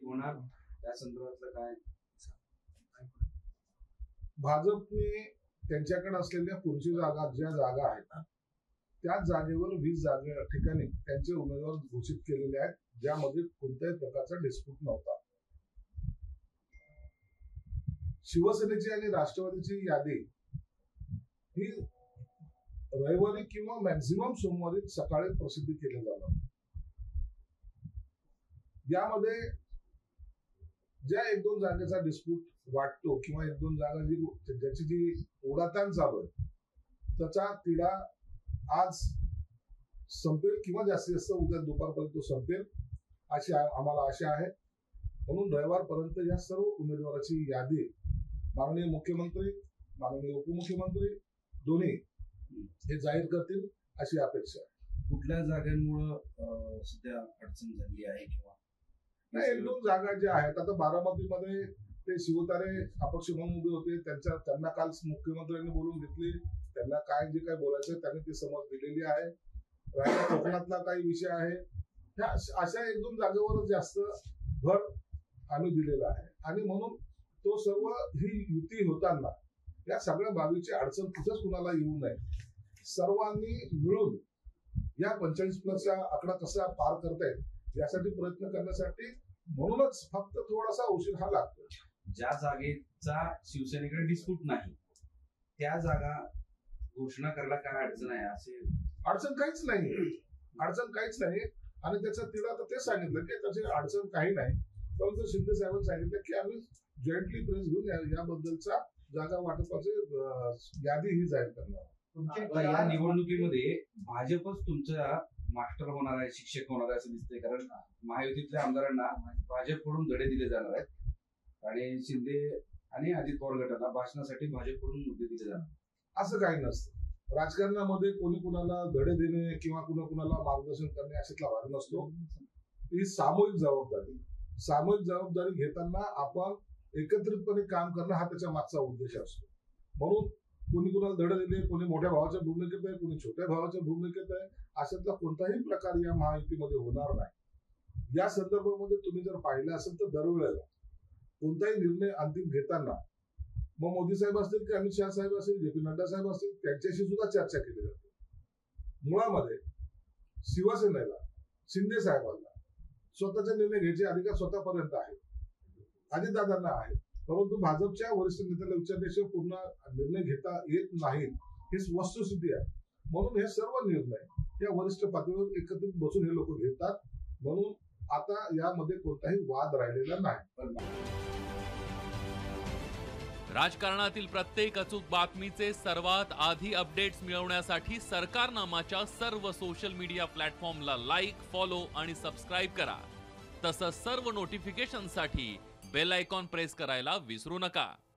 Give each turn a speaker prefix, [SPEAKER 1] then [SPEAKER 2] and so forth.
[SPEAKER 1] होणार त्या संदर्भातलं काय?
[SPEAKER 2] भाजपने त्यांच्याकडे असलेल्या पुढची ज्या जागा आहेत ना, त्याच जागेवर 20 ठिकाणी त्यांचे उमेदवार घोषित केलेले आहेत, ज्यामध्ये कोणत्याही प्रकारचा डिस्प्यूट नव्हता. शिवसेनेची आणि राष्ट्रवादीची यादी ही रविवारी किंवा मॅक्झिमम सोमवारी सकाळी प्रसिद्धी केली जाणार. यामध्ये ज्या 1-2 जागेचा डिस्प्यूट वाटतो किंवा 1-2 जागा ज्याची जी ओढाताण चालू आहे, त्याचा तिढा आज संपेल किंवा जास्तीत जास्त उद्या दुपारपर्यंत तो संपेल अशी आम्हाला आशा आहे. म्हणून रविवारपर्यंत या सर्व उमेदवाराची यादी माननीय मुख्यमंत्री, माननीय उपमुख्यमंत्री दोन्ही हे जाहीर करतील अशी अपेक्षा आहे.
[SPEAKER 1] कुठल्या जागांमुळे सध्या अडचण झाली आहे किंवा
[SPEAKER 2] नाही, 1-2 जागा ज्या आहेत, आता बारामतीमध्ये ते शिवतारे अपक्ष म्हणून उभे होते, त्यांना काल मुख्यमंत्र्यांनी बोलून घेतली. त्यांना जे काय बोलायचं त्यांनी ते समज दिलेली आहे. राहिला कोकणातला काही विषय आहे, अशा 1-2 जागेवरच जास्त भर आम्ही दिलेला आहे. आणि म्हणून तो सर्व ही युती होताना या सगळ्या बाबीची अडचण कुठेच कुणाला येऊ नये, सर्वांनी मिळून या 45+ आकडा कसा पार करतायत यासाठी प्रयत्न करण्यासाठी, म्हणूनच फक्त थोडासा उशीर हा लागतो.
[SPEAKER 1] ज्या जागेचा शिवसेनेकडे डिस्प्यूट नाही त्या जागा घोषणा करायला काय अडचण आहे? असे
[SPEAKER 2] अडचण काहीच नाही. आणि त्याचा तिला तर ते सांगितलं की त्याची अडचण काही नाही, परंतु शिंदे साहेबांनी सांगितलं की आम्ही जॉईंटली प्रेस घेऊन याबद्दलचा जागा वाटपाची यादी ही जाहीर करणार.
[SPEAKER 1] या निवडणुकीमध्ये भाजपच तुमचा मास्टर होणार आहे, शिक्षक होणार आहे असं दिसतंय. कारण महायुतीतल्या आमदारांना भाजपकडून धडे दिले जाणार आहेत आणि शिंदे आणि अजित पवार गटाला भाषणासाठी भाजपकडून मुद्दे दिले जाणार.
[SPEAKER 2] असं काही नसतं. राजकारणामध्ये कोणी कुणाला धडे देणे किंवा कुणाला मार्गदर्शन करणे अशातला भाग नसतो. ही सामूहिक जबाबदारी घेताना आपण एकत्रितपणे काम करणं हा त्याच्या मागचा उद्देश असतो. म्हणून कोणी कुणाला धडे दिले, कोणी मोठ्या भावाच्या भूमिकेत आहे, कोणी छोट्या भावाच्या भूमिकेत आहे, अशातला कोणताही प्रकार या महायुतीमध्ये होणार नाही. या संदर्भामध्ये तुम्ही जर पाहिलं असेल तर दरवेळेला कोणताही निर्णय अंतिम घेताना मग मोदी साहेब असतील की अमित शहा साहेब असतील, जे पी नड्डा साहेब असतील, त्यांच्याशी सुद्धा चर्चा केली जाते. मुळामध्ये शिवसेनेला, शिंदे साहेबांना स्वतःचे निर्णय घ्यायचे अधिकार स्वतःपर्यंत आहे, अजितदादांना आहे, परंतु भाजपच्या वरिष्ठ नेत्याला विचारल्याशिवाय पूर्ण निर्णय घेता येत नाहीत, ही वस्तुस्थिती आहे. म्हणून हे सर्व निर्णय या वरिष्ठ पातळीवर एकत्रित बसून हे लोक घेतात. म्हणून आता यामध्ये कोणताही वाद राहिलेला नाही.
[SPEAKER 3] राजकारणातील प्रत्येक अचूक बातमीचे सर्वात आधी अपडेट्स मिळवण्यासाठी सरकारनामाच्या सर्व सोशल मीडिया प्लॅटफॉर्मला लाईक, फॉलो आणि सबस्क्राईब करा. तसंच सर्व नोटिफिकेशनसाठी बेल आयकॉन प्रेस करायला विसरू नका.